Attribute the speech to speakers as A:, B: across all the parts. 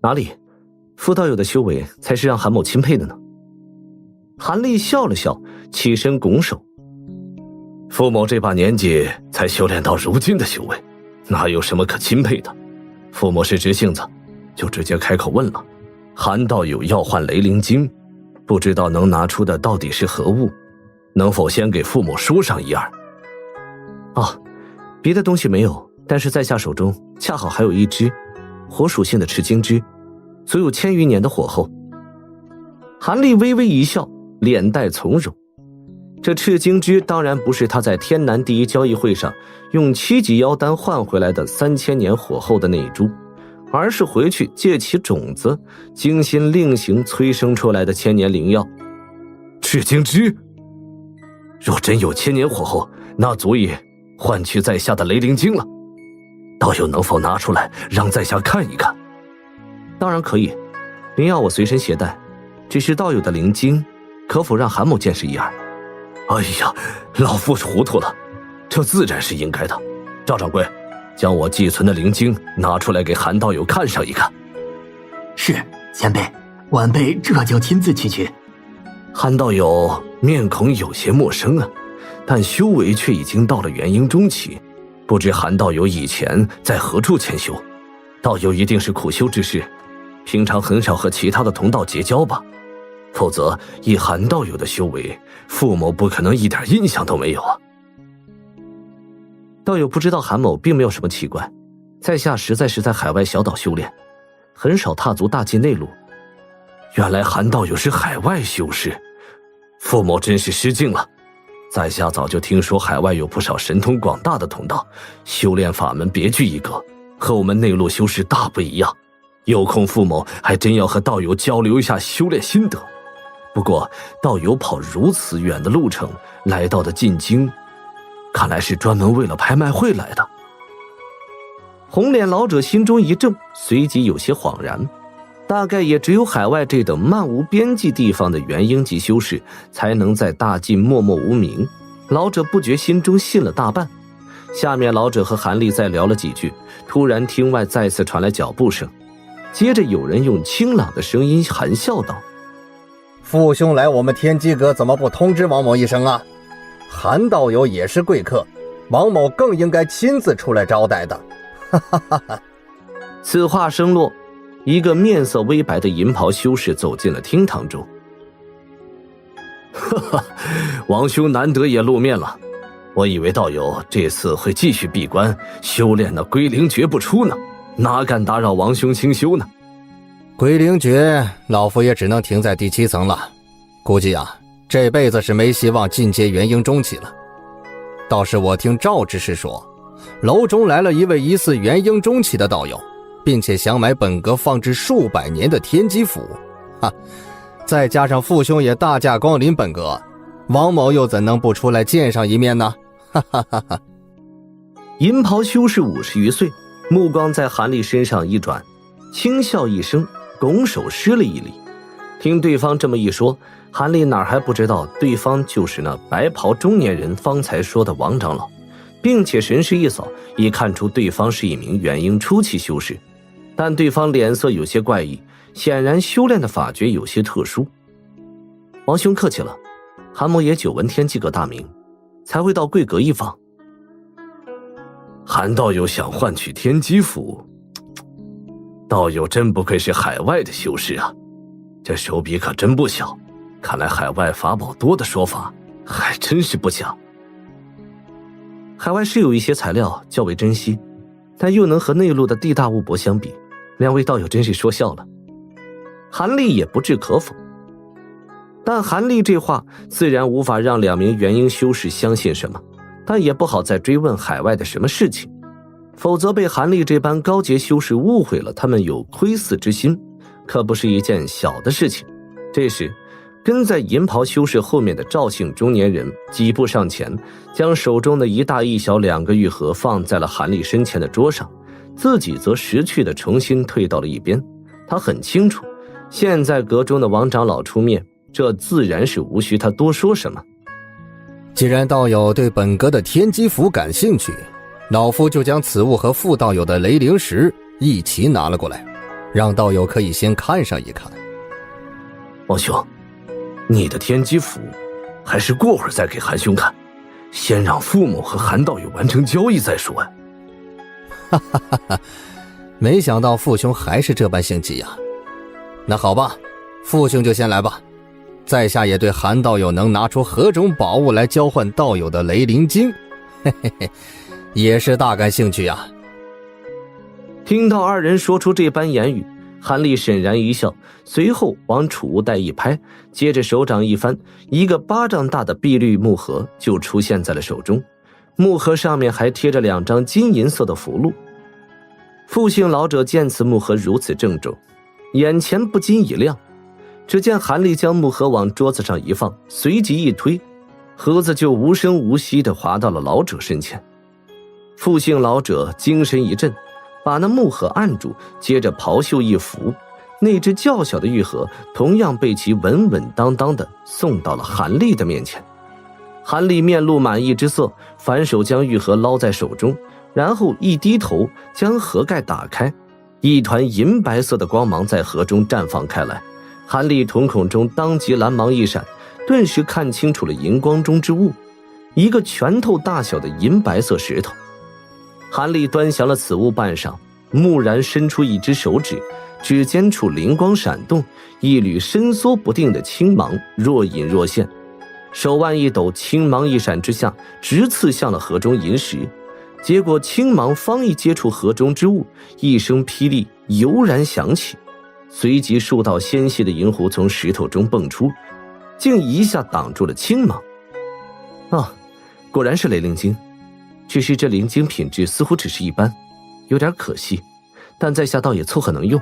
A: 哪里，傅道友的修为才是让韩某钦佩的呢。韩立笑了笑，起身拱手。
B: 傅某这把年纪才修炼到如今的修为，哪有什么可钦佩的？傅某是直性子，就直接开口问了。韩道友要换雷灵晶，不知道能拿出的到底是何物，能否先给傅某说上一二？
A: 别的东西没有，但是在下手中恰好还有一支火属性的赤晶枝，足有1000余年的火候。韩立微微一笑，脸带从容。这赤晶枝当然不是他在天南第一交易会上用7级妖丹换回来的3000年火候的那一株，而是回去借其种子精心另行催生出来的千年灵药。
B: 赤晶枝若真有1000年火候，那足以换取在下的雷灵晶了。道友能否拿出来让在下看一看？
A: 当然可以，灵药我随身携带，只是道友的灵晶可否让韩某见识一二？
B: 哎呀，老夫糊涂了，这自然是应该的。赵掌柜，将我寄存的灵晶拿出来给韩道友看上一看。
C: 是，前辈，晚辈这就亲自去取。
B: 韩道友面孔有些陌生啊，但修为却已经到了元婴中期，不知韩道友以前在何处潜修？道友一定是苦修之士，平常很少和其他的同道结交吧？否则以韩道友的修为，傅某不可能一点印象都没有啊。
A: 道友不知道韩某并没有什么奇怪，在下实在是在海外小岛修炼，很少踏足大境内陆。
B: 原来韩道友是海外修士，傅某真是失敬了。在下早就听说海外有不少神通广大的同道，修炼法门别具一格，和我们内陆修士大不一样。有空傅某还真要和道友交流一下修炼心得。不过道友跑如此远的路程来到的进京，看来是专门为了拍卖会来的。
A: 红脸老者心中一怔，随即有些恍然，大概也只有海外这等漫无边际地方的元婴级修士才能在大晋默默无名。老者不觉心中信了大半。下面老者和韩立再聊了几句，突然厅外再次传来脚步声，接着有人用清朗的声音含笑道：
D: 父兄来我们天机阁，怎么不通知王某一声啊？韩道友也是贵客，王某更应该亲自出来招待的。哈哈哈哈。
A: 此话声落，一个面色微白的银袍修士走进了厅堂中。
B: 哈哈，王兄难得也露面了，我以为道友这次会继续闭关修炼那归灵诀不出呢，哪敢打扰王兄清修呢？
D: 归灵诀老夫也只能停在第7层了，估计啊这辈子是没希望进阶元婴中期了。倒是我听赵执事说，楼中来了一位疑似元婴中期的道友，并且想买本阁放置数百年的天机符。再加上父兄也大驾光临本阁，王某又怎能不出来见上一面呢？哈哈哈哈。
A: 银袍修士50余岁，目光在韩立身上一转，轻笑一声，拱手施了一礼。听对方这么一说，韩立哪还不知道对方就是那白袍中年人方才说的王长老，并且神识一扫，已看出对方是一名元婴初期修士。但对方脸色有些怪异，显然修炼的法诀有些特殊。王兄客气了，韩某也久闻天机阁大名，才会到贵阁一访。
B: 韩道友想换取天机符，道友真不愧是海外的修士啊，这手笔可真不小，看来海外法宝多的说法还真是不假。
A: 海外是有一些材料较为珍惜，但又能和内陆的地大物博相比，两位道友真是说笑了。韩立也不置可否，但韩立这话自然无法让2名元婴修士相信什么，但也不好再追问海外的什么事情，否则被韩立这般高阶修士误会了他们有窥伺之心，可不是一件小的事情。这时跟在银袍修士后面的赵姓中年人几步上前，将手中的一大一小2个玉盒放在了韩立身前的桌上，自己则识趣地重新退到了一边。他很清楚，现在阁中的王长老出面，这自然是无需他多说什么。
D: 既然道友对本阁的天机符感兴趣，老夫就将此物和傅道友的雷灵石一起拿了过来，让道友可以先看上一看。
B: 王兄，你的天机符还是过会儿再给韩兄看，先让父母和韩道友完成交易再说呀。
D: 哈哈哈哈，没想到父兄还是这般性急呀。那好吧，父兄就先来吧。在下也对韩道友能拿出何种宝物来交换道友的雷灵晶，嘿嘿嘿，也是大感兴趣呀。
A: 听到二人说出这般言语，韩立沈然一笑，随后往储物袋一拍，接着手掌一翻，一个巴掌大的碧绿木盒就出现在了手中。木盒上面还贴着2张金银色的符箓。复姓老者见此木盒如此郑重，眼前不禁一亮。只见韩立将木盒往桌子上一放，随即一推，盒子就无声无息地滑到了老者身前。复姓老者精神一振，把那木盒按住，接着袍袖一拂，那只较小的玉盒同样被其稳稳当当地送到了韩立的面前。韩立面露满意之色，反手将玉盒捞在手中，然后一低头将盒盖打开，一团银白色的光芒在盒中绽放开来。韩立瞳孔中当即蓝芒一闪，顿时看清楚了银光中之物，一个拳头大小的银白色石头。韩立端详了此物半晌，蓦然伸出一只手指，指尖处灵光闪动，一缕伸缩不定的青芒若隐若现，手腕一抖，青芒一闪之下，直刺向了盒中银石。结果青芒方一接触盒中之物，一声霹雳油然响起，随即数道纤细的银弧从石头中蹦出，竟一下挡住了青芒。果然是雷灵晶，只是这灵晶品质似乎只是一般，有点可惜，但在下倒也凑合能用。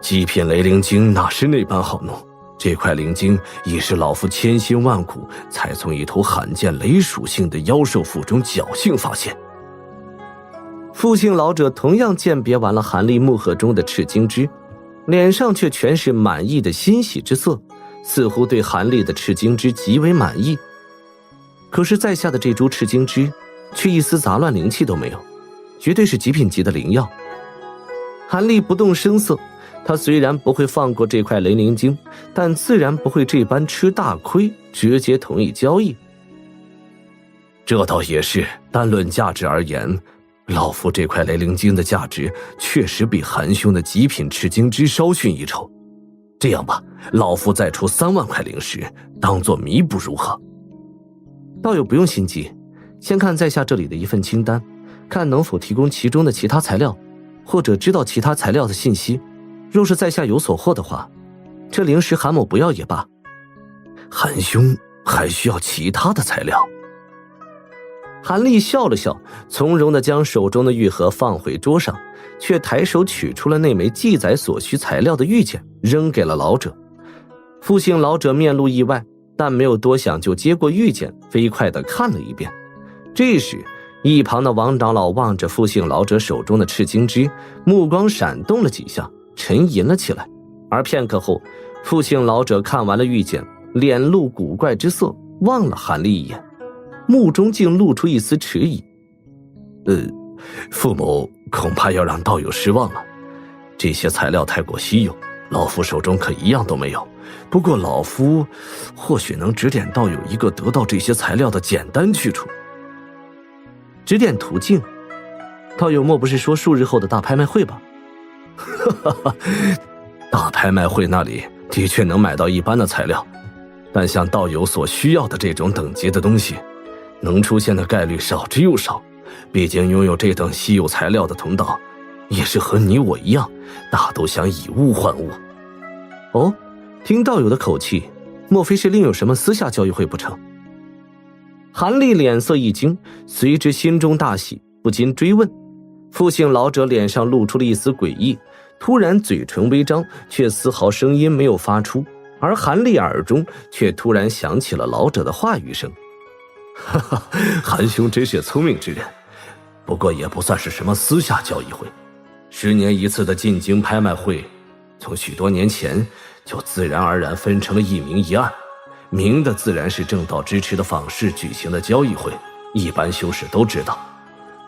B: 极品雷灵晶哪是那般好弄？这块灵晶已是老夫千辛万苦才从一头罕见雷属性的妖兽腹中侥幸发现。
A: 复姓老者同样鉴别完了韩立木盒中的赤晶枝，脸上却全是满意的欣喜之色，似乎对韩立的赤晶枝极为满意。可是在下的这株赤晶枝却一丝杂乱灵气都没有，绝对是极品级的灵药。韩立不动声色，他虽然不会放过这块雷灵晶，但自然不会这般吃大亏，直接同意交易。
B: 这倒也是，单论价值而言，老夫这块雷灵晶的价值确实比韩兄的极品赤晶枝稍逊一筹。这样吧，老夫再出3万块灵石当做弥补，如何？
A: 道友不用心急，先看在下这里的一份清单，看能否提供其中的其他材料，或者知道其他材料的信息。若是在下有所获的话，这灵石韩某不要也罢。
B: 韩兄还需要其他的材料？
A: 韩立笑了笑，从容地将手中的玉盒放回桌上，却抬手取出了那枚记载所需材料的玉简，扔给了老者。复姓老者面露意外，但没有多想，就接过玉简，飞快地看了一遍。这时一旁的王长老望着复姓老者手中的赤晶枝，目光闪动了几下，沉吟了起来。而片刻后，复姓老者看完了玉简，脸露古怪之色，望了韩立一眼，目中竟露出一丝迟疑。
B: 父某恐怕要让道友失望了，这些材料太过稀有，老夫手中可一样都没有。不过老夫或许能指点道友一个得到这些材料的简单去处。
A: 指点途径？道友莫不是说数日后的大拍卖会吧？
B: 大拍卖会那里的确能买到一般的材料，但像道友所需要的这种等级的东西，能出现的概率少之又少。毕竟拥有这等稀有材料的同道，也是和你我一样，大都想以物换物。
A: 哦，听道友的口气，莫非是另有什么私下交易会不成？韩立脸色一惊，随之心中大喜，不禁追问。复姓老者脸上露出了一丝诡异，突然嘴唇微张，却丝毫声音没有发出，而韩立耳中却突然响起了老者的话语声。
B: 韩兄真是聪明之人，不过也不算是什么私下交易会。10年一次的进京拍卖会，从许多年前就自然而然分成了一明一暗。明的自然是正道支持的坊市举行的交易会，一般修士都知道。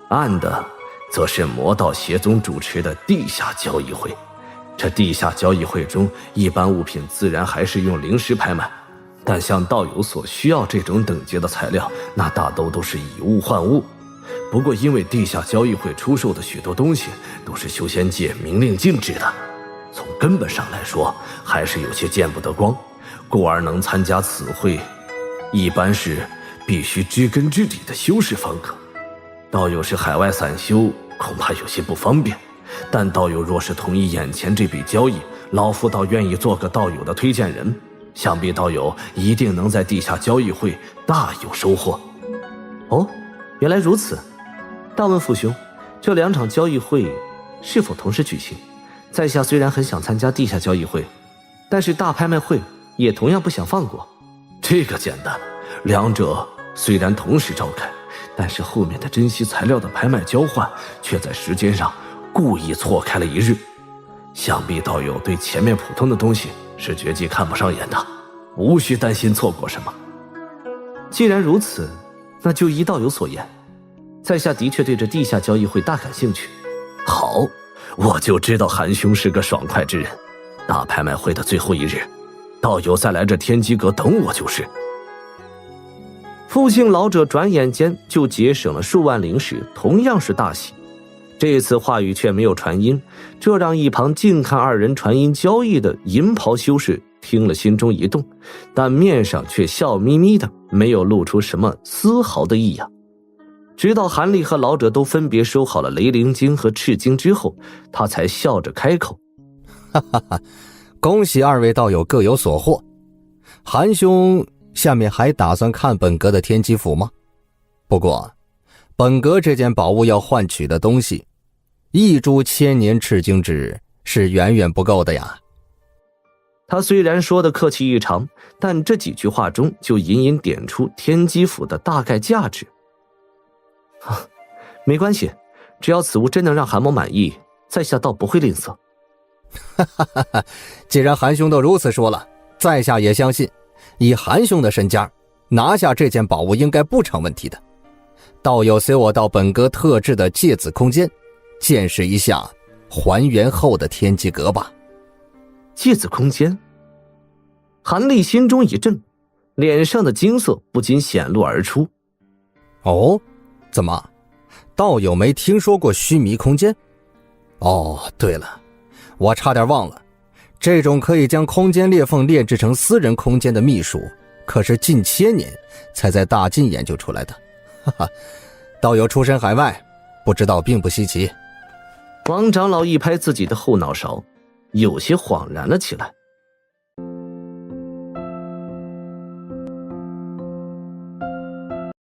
B: 暗的则是魔道邪宗主持的地下交易会。这地下交易会中，一般物品自然还是用灵石拍卖，但像道友所需要这种等级的材料，那大都是以物换物。不过因为地下交易会出售的许多东西都是修仙界明令禁止的，从根本上来说还是有些见不得光，故而能参加此会，一般是必须知根知底的修士方可。道友是海外散修，恐怕有些不方便，但道友若是同意眼前这笔交易，老夫倒愿意做个道友的推荐人，想必道友一定能在地下交易会大有收获。
A: 哦，原来如此。大问父兄，这2场交易会是否同时举行？在下虽然很想参加地下交易会，但是大拍卖会也同样不想放过。
B: 这个简单，两者虽然同时召开，但是后面的珍稀材料的拍卖交换却在时间上故意错开了1日。想必道友对前面普通的东西是绝技看不上眼的，无需担心错过什么。
A: 既然如此，那就依道友所言，在下的确对这地下交易会大感兴趣。
B: 好，我就知道韩兄是个爽快之人。大拍卖会的最后1日，道友再来这天机阁等我就是。
A: 复姓老者转眼间就节省了数万灵石，同样是大喜。这次话语却没有传音，这让一旁静看2人传音交易的银袍修士听了心中一动，但面上却笑眯眯的，没有露出什么丝毫的异样。直到韩立和老者都分别收好了雷灵晶和赤晶之后，他才笑着开口：
D: 哈哈哈，恭喜2位道友各有所获。韩兄下面还打算看本阁的天机府吗？不过本阁这件宝物要换取的东西，1株千年赤晶质是远远不够的呀。
A: 他虽然说的客气异常，但这几句话中就隐隐点出天机府的大概价值。没关系，只要此物真能让韩某满意，在下倒不会吝啬。
D: 既然韩兄都如此说了，在下也相信，以韩兄的身家，拿下这件宝物应该不成问题的。道友随我到本阁特制的芥子空间，见识一下还原后的天机阁吧。
A: 芥子空间？韩立心中一震，脸上的惊色不禁显露而出。
D: 哦，怎么，道友没听说过须弥空间？哦，对了，我差点忘了，这种可以将空间裂缝炼制成私人空间的秘术，可是近千年才在大晋研究出来的。哈哈，道友出身海外，不知道并不稀奇。
A: 王长老一拍自己的后脑勺，有些恍然了起来。